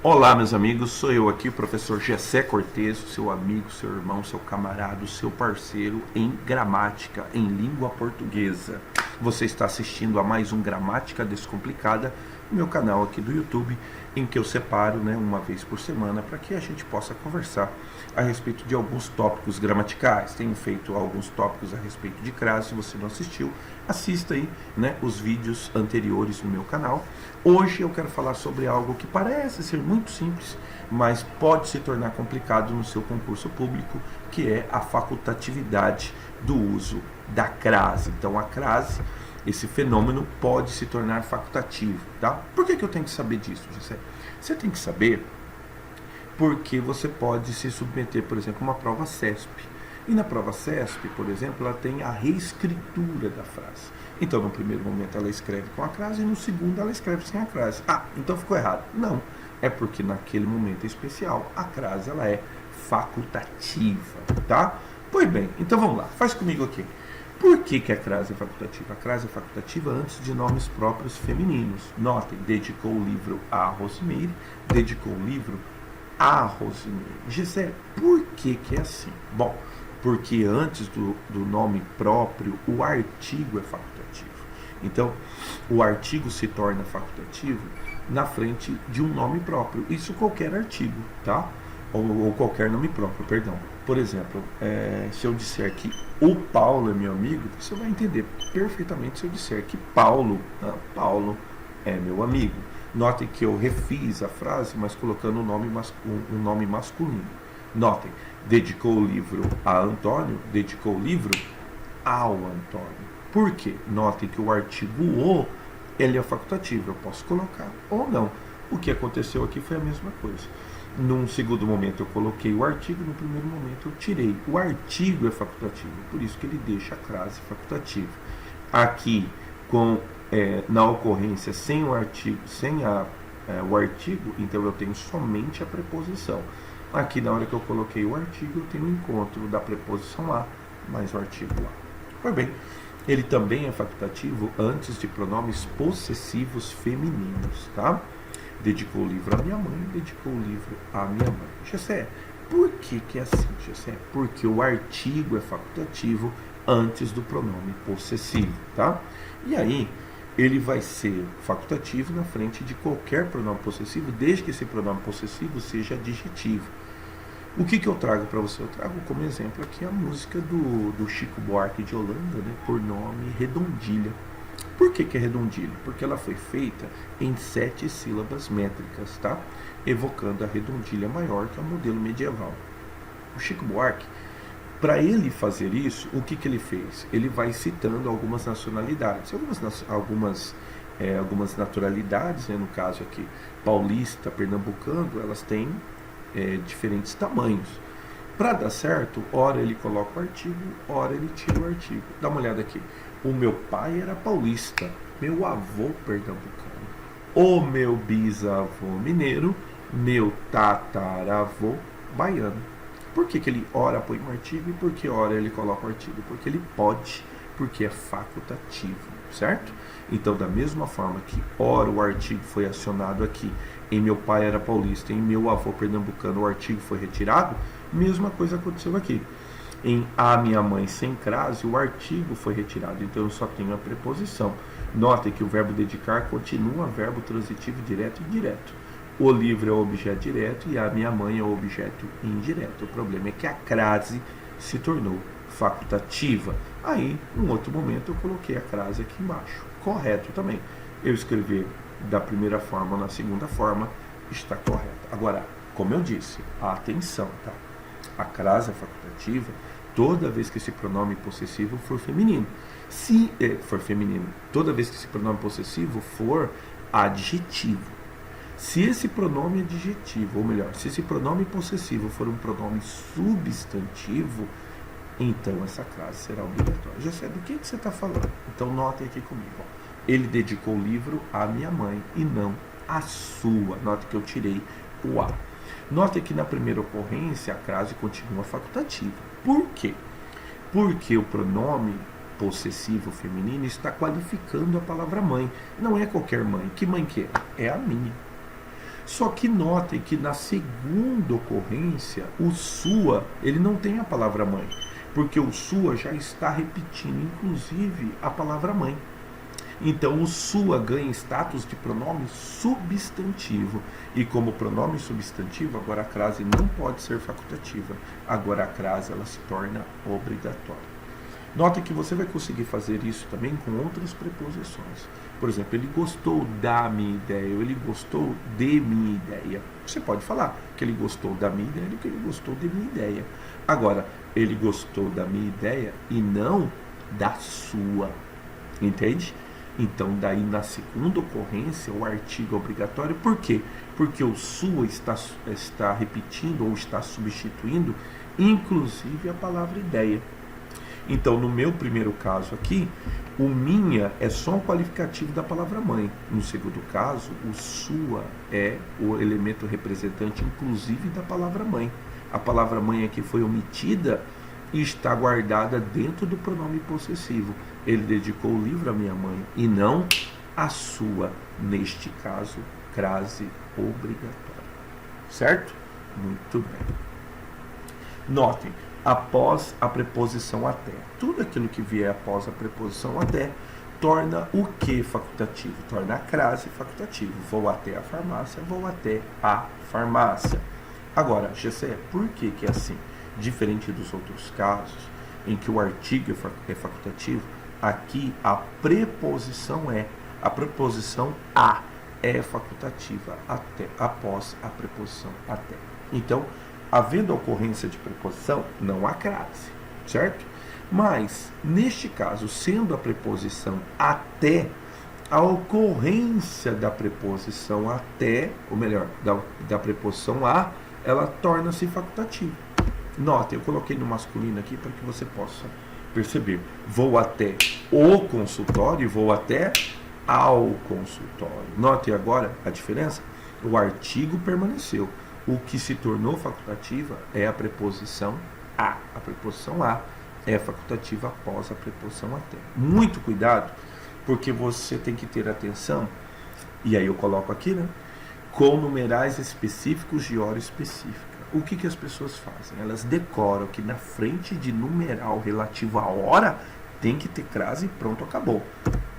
Olá, meus amigos, sou eu aqui, o professor Gessé Cortez, seu amigo, seu irmão, seu camarada, seu parceiro em gramática, em língua portuguesa. Você está assistindo a mais um Gramática Descomplicada, meu canal aqui do YouTube, em que eu separo uma vez por semana para que a gente possa conversar a respeito de alguns tópicos gramaticais. Tenho feito alguns tópicos a respeito de crase. Se você não assistiu, assista aí os vídeos anteriores no meu canal. Hoje eu quero falar sobre algo que parece ser muito simples, mas pode se tornar complicado no seu concurso público, que é a facultatividade do uso da crase. Então a crase, esse fenômeno, pode se tornar facultativo, tá? Por que eu tenho que saber disso, José? Você tem que saber porque você pode se submeter, por exemplo, a uma prova CESP. E na prova CESP, por exemplo, ela tem a reescritura da frase. Então, no primeiro momento ela escreve com a crase e no segundo ela escreve sem a crase. Ah, então ficou errado. Não, é porque naquele momento especial a crase ela é facultativa, tá? Pois bem, então vamos lá, faz comigo aqui. Por que a crase é facultativa? A crase é facultativa antes de nomes próprios femininos. Notem, dedicou o livro a Rosemary, dedicou o livro a Rosemary. Gessé, por que é assim? Bom, porque antes do nome próprio, o artigo é facultativo. Então, o artigo se torna facultativo na frente de um nome próprio. Isso qualquer artigo, tá? Ou qualquer nome próprio, perdão. Por exemplo, se eu disser que o Paulo é meu amigo, você vai entender perfeitamente se eu disser que Paulo é meu amigo. Notem que eu refiz a frase, mas colocando um nome masculino. Notem, dedicou o livro a Antônio, dedicou o livro ao Antônio. Por quê? Notem que o artigo o, ele é facultativo, eu posso colocar ou não. O que aconteceu aqui foi a mesma coisa. Num segundo momento eu coloquei o artigo, no primeiro momento eu tirei. O artigo é facultativo, por isso que ele deixa a crase facultativa. Aqui, na ocorrência sem o artigo, o artigo, então eu tenho somente a preposição. Aqui, na hora que eu coloquei o artigo, eu tenho o encontro da preposição a mais o artigo a. Pois bem, ele também é facultativo antes de pronomes possessivos femininos, tá? Dedicou o livro à minha mãe, dedicou o livro à minha mãe. Gessé, por que é assim, Gessé? Porque o artigo é facultativo antes do pronome possessivo, tá? E aí, ele vai ser facultativo na frente de qualquer pronome possessivo, desde que esse pronome possessivo seja adjetivo. O que eu trago para você? Eu trago como exemplo aqui a música do Chico Buarque de Holanda, por nome Redondilha. Por que é redondilha? Porque ela foi feita em 7 sílabas métricas, tá? Evocando a redondilha maior, que é o modelo medieval. O Chico Buarque, para ele fazer isso, o que ele fez? Ele vai citando algumas nacionalidades, algumas naturalidades, no caso aqui, paulista, pernambucano, elas têm diferentes tamanhos. Para dar certo, ora ele coloca o artigo, ora ele tira o artigo. Dá uma olhada aqui. O meu pai era paulista, meu avô pernambucano, o meu bisavô mineiro, meu tataravô baiano. Por que ele ora põe um artigo e por que ora ele coloca o artigo? Porque ele pode, porque é facultativo, certo? Então, da mesma forma que ora o artigo foi acionado aqui, em meu pai era paulista, em meu avô pernambucano o artigo foi retirado, mesma coisa aconteceu aqui. Em a minha mãe sem crase, o artigo foi retirado, então eu só tenho a preposição. Notem que o verbo dedicar continua verbo transitivo direto e indireto. O livro é o objeto direto e a minha mãe é o objeto indireto. O problema é que a crase se tornou facultativa. Aí, num outro momento, eu coloquei a crase aqui embaixo. Correto também. Eu escrever da primeira forma na segunda forma está correto. Agora, como eu disse, atenção, tá? A crase é facultativa toda vez que esse pronome possessivo for feminino. Se for feminino, toda vez que esse pronome possessivo for adjetivo. Se esse pronome adjetivo, ou melhor, se esse pronome possessivo for um pronome substantivo, então essa crase será obrigatória. Já sei do que você está falando. Então notem aqui comigo. Ele dedicou o livro à minha mãe e não à sua. Note que eu tirei o a. Note que na primeira ocorrência a crase continua facultativa. Por quê? Porque o pronome possessivo feminino está qualificando a palavra mãe. Não é qualquer mãe. Que mãe que é? É a minha. Só que notem que na segunda ocorrência, o sua, ele não tem a palavra mãe, porque o sua já está repetindo, inclusive, a palavra mãe. Então, o sua ganha status de pronome substantivo. E como pronome substantivo, agora a crase não pode ser facultativa. Agora a crase ela se torna obrigatória. Note que você vai conseguir fazer isso também com outras preposições. Por exemplo, ele gostou da minha ideia, ou ele gostou de minha ideia. Você pode falar que ele gostou da minha ideia, ou que ele gostou de minha ideia. Agora, ele gostou da minha ideia e não da sua. Entende? Então, daí na segunda ocorrência, o artigo é obrigatório. Por quê? Porque o sua está repetindo ou está substituindo, inclusive, a palavra ideia. Então, no meu primeiro caso aqui, o minha é só um qualificativo da palavra mãe. No segundo caso, o sua é o elemento representante, inclusive, da palavra mãe. A palavra mãe aqui foi omitida e está guardada dentro do pronome possessivo. Ele dedicou o livro à minha mãe e não à sua. Neste caso, crase obrigatória. Certo? Muito bem. Notem, após a preposição até. Tudo aquilo que vier após a preposição até torna o que facultativo? Torna a crase facultativo. Vou até a farmácia, vou até a farmácia. Agora, Gessé, por que é assim? Diferente dos outros casos, em que o artigo é facultativo, aqui a preposição é. A preposição a é facultativa até, após a preposição até. Então, havendo ocorrência de preposição, não há crase, certo? Mas, neste caso, sendo a preposição até, a ocorrência da preposição até, ou melhor, da preposição a, ela torna-se facultativa. Note, eu coloquei no masculino aqui para que você possa perceber. Vou até o consultório e vou até ao consultório. Note agora a diferença. O artigo permaneceu. O que se tornou facultativa é a preposição a. A preposição a é facultativa após a preposição até. Muito cuidado, porque você tem que ter atenção, e aí eu coloco aqui, né? Com numerais específicos de hora específica. O que as pessoas fazem? Elas decoram que na frente de numeral relativo à hora tem que ter crase e pronto, acabou.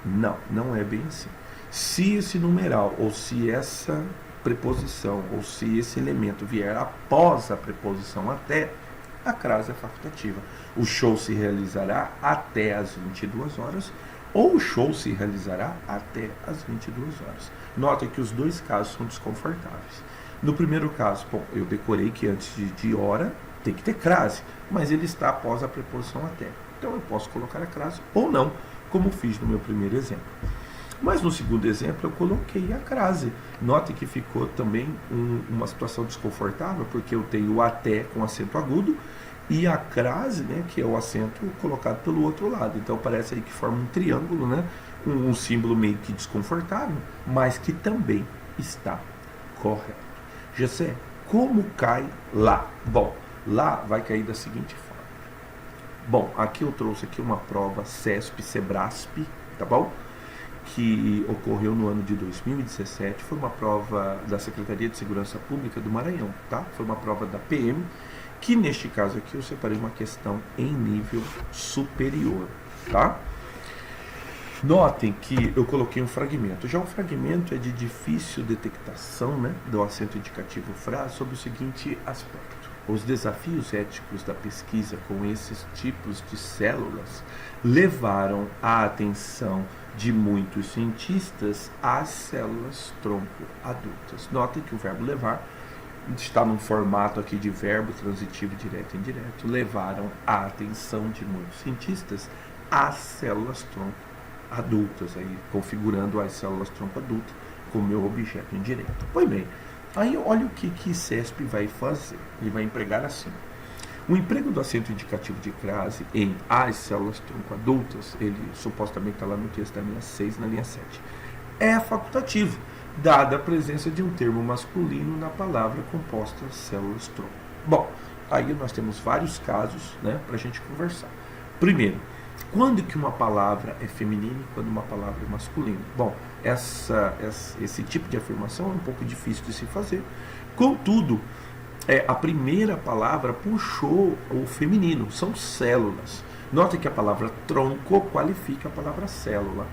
Não, não é bem assim. Se esse numeral, ou se essa preposição, ou se esse elemento vier após a preposição até, a crase é facultativa. O show se realizará até às 22 horas, ou o show se realizará até às 22 horas. Nota que os dois casos são desconfortáveis. No primeiro caso, bom, eu decorei que antes de hora tem que ter crase, mas ele está após a preposição até. Então eu posso colocar a crase ou não, como fiz no meu primeiro exemplo. Mas no segundo exemplo eu coloquei a crase. Note que ficou também uma situação desconfortável, porque eu tenho o até com acento agudo e a crase, né, que é o acento colocado pelo outro lado. Então parece aí que forma um triângulo, né, um símbolo meio que desconfortável, mas que também está correto. Gessé, como cai lá? Bom, lá vai cair da seguinte forma. Bom, aqui eu trouxe aqui uma prova CESP-SEBRASP, tá bom? Que ocorreu no ano de 2017, foi uma prova da Secretaria de Segurança Pública do Maranhão, tá? Foi uma prova da PM, que neste caso aqui eu separei uma questão em nível superior, tá? Notem que eu coloquei um fragmento. Já o fragmento é de difícil detectação, né, do acento indicativo frase sob o seguinte aspecto. Os desafios éticos da pesquisa com esses tipos de células levaram a atenção de muitos cientistas às células tronco adultas. Notem que o verbo levar está num formato aqui de verbo transitivo direto e indireto. Levaram a atenção de muitos cientistas às células tronco adultas, aí, configurando as células tronco adulto como meu objeto indireto. Pois bem, aí olha o que CESP vai fazer. Ele vai empregar assim. O emprego do acento indicativo de crase em as células tronco adultas, ele supostamente está lá no texto da linha 6, na linha 7, é facultativo, dada a presença de um termo masculino na palavra composta células tronco. Bom, aí nós temos vários casos, né, para a gente conversar. Primeiro, Quando que uma palavra é feminina e quando uma palavra é masculina? Bom, esse tipo de afirmação é um pouco difícil de se fazer. Contudo, a primeira palavra puxou o feminino, são células. Note que a palavra tronco qualifica a palavra célula.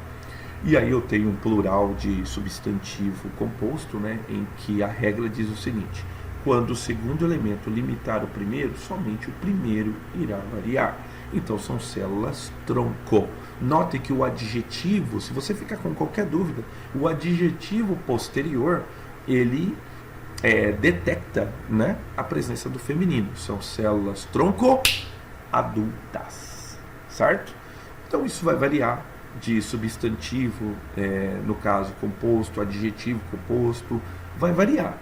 E aí eu tenho um plural de substantivo composto, né, em que a regra diz o seguinte: quando o segundo elemento limitar o primeiro, somente o primeiro irá variar. Então são células tronco. Note que o adjetivo, se você ficar com qualquer dúvida, o adjetivo posterior, ele detecta, né, a presença do feminino. São células tronco adultas, certo? Então isso vai variar de substantivo, no caso composto, adjetivo composto, vai variar.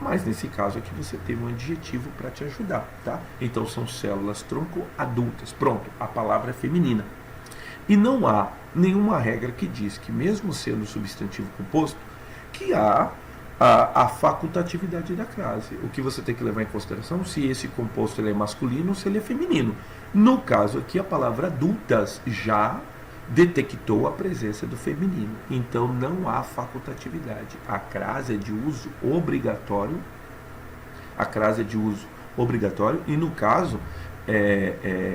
Mas nesse caso aqui você teve um adjetivo para te ajudar, tá? Então são células tronco adultas. Pronto, a palavra é feminina. E não há nenhuma regra que diz que, mesmo sendo substantivo composto, que há a facultatividade da crase. O que você tem que levar em consideração se esse composto ele é masculino ou se ele é feminino. No caso aqui, a palavra adultas já detectou a presença do feminino. Então não há facultatividade. A crase é de uso obrigatório. A crase é de uso obrigatório e, no caso,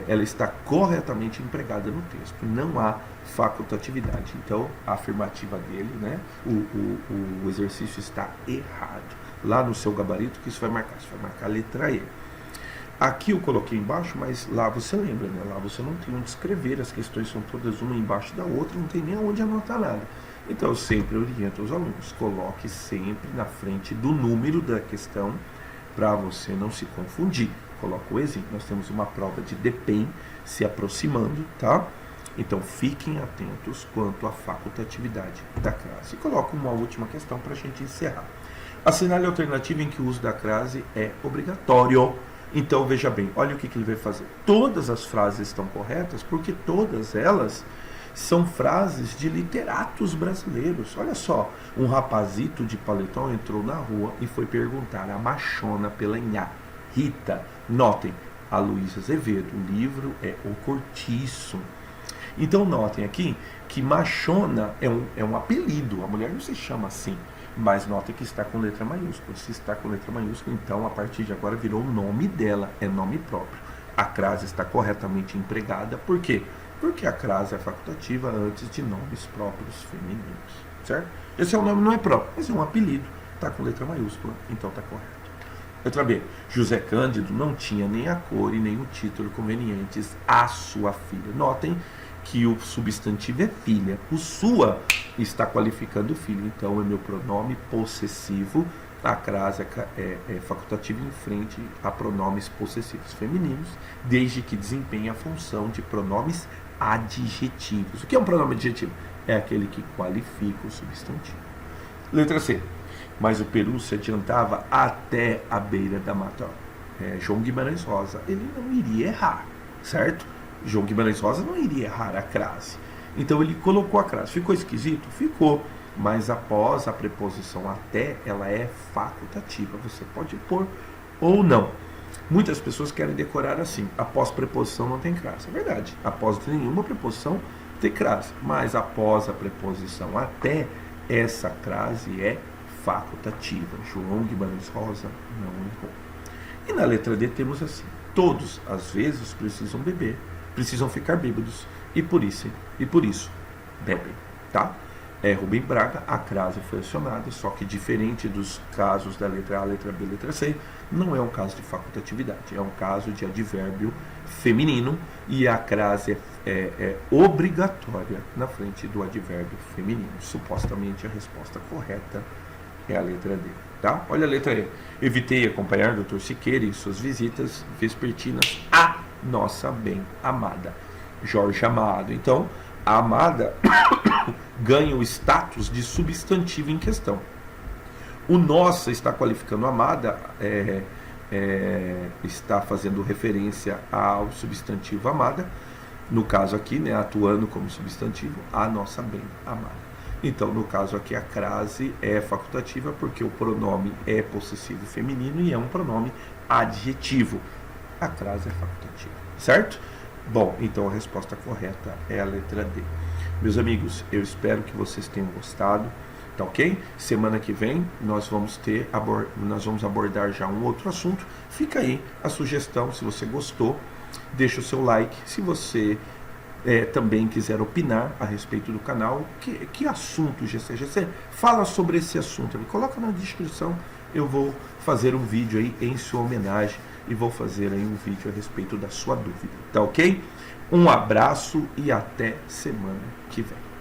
ela está corretamente empregada no texto. Não há facultatividade. Então, a afirmativa dele, né, o exercício está errado. Lá no seu gabarito, que isso vai marcar? Isso vai marcar a letra E. Aqui eu coloquei embaixo, mas lá você lembra, né? Lá você não tem onde escrever, as questões são todas uma embaixo da outra, não tem nem onde anotar nada. Então eu sempre oriento os alunos, coloque sempre na frente do número da questão para você não se confundir. Coloca o exemplo, nós temos uma prova de DPEM se aproximando, tá? Então fiquem atentos quanto à facultatividade da crase. E coloco uma última questão para a gente encerrar. Assinale a alternativa em que o uso da crase é obrigatório. Então veja bem, olha o que ele vai fazer. Todas as frases estão corretas porque todas elas são frases de literatos brasileiros. Olha só, um rapazito de paletó entrou na rua e foi perguntar a machona pela Nhá, Rita. Notem, a Luísa Azevedo, o livro é O Cortiço. Então notem aqui que machona é um apelido, a mulher não se chama assim. Mas notem que está com letra maiúscula. Se está com letra maiúscula, então a partir de agora virou o nome dela, é nome próprio. A crase está corretamente empregada. Por quê? Porque a crase é facultativa antes de nomes próprios femininos, certo? Esse é um nome, não é próprio, mas é um apelido. Está com letra maiúscula, então está correto. Letra B. José Cândido não tinha nem a cor e nem o título convenientes à sua filha. Notem que o substantivo é filha. O sua está qualificando filho. Então é meu pronome possessivo. A crase é facultativa em frente a pronomes possessivos femininos, desde que desempenhe a função de pronomes adjetivos. O que é um pronome adjetivo? É aquele que qualifica o substantivo. Letra C. Mas o Peru se adiantava até a beira da mata. João Guimarães Rosa, ele não iria errar, certo? João Guimarães Rosa não iria errar a crase. Então ele colocou a crase. Ficou esquisito? Ficou. Mas após a preposição até, ela é facultativa. Você pode pôr ou não. Muitas pessoas querem decorar assim. Após preposição não tem crase. É verdade. Após nenhuma preposição tem crase. Mas após a preposição até, essa crase é facultativa. João Guimarães Rosa não errou. E na letra D temos assim. Todos, às vezes, precisam beber. Precisam ficar bêbados e por isso bebem, tá? Rubem Braga, a crase foi acionada, só que diferente dos casos da letra A, letra B, letra C, não é um caso de facultatividade, é um caso de advérbio feminino e a crase é obrigatória na frente do advérbio feminino. Supostamente a resposta correta é a letra D, tá? Olha a letra E. Evitei acompanhar o Dr. Siqueira em suas visitas vespertinas a nossa bem amada Jorge Amado. Então, a amada ganha o status de substantivo em questão. O nossa está qualificando a amada, está fazendo referência ao substantivo amada, no caso aqui, né, atuando como substantivo, a nossa bem amada. Então, no caso aqui, a crase é facultativa porque o pronome é possessivo feminino e é um pronome adjetivo. A crase é facultativa, certo? Bom, então a resposta correta é a letra D. Meus amigos, eu espero que vocês tenham gostado, tá ok? Semana que vem nós vamos abordar já um outro assunto. Fica aí a sugestão, se você gostou, deixa o seu like. Se você também quiser opinar a respeito do canal, que assunto, GC? Fala sobre esse assunto, me coloca na descrição, eu vou fazer um vídeo aí em sua homenagem e vou fazer aí um vídeo a respeito da sua dúvida, tá ok? Um abraço e até semana que vem.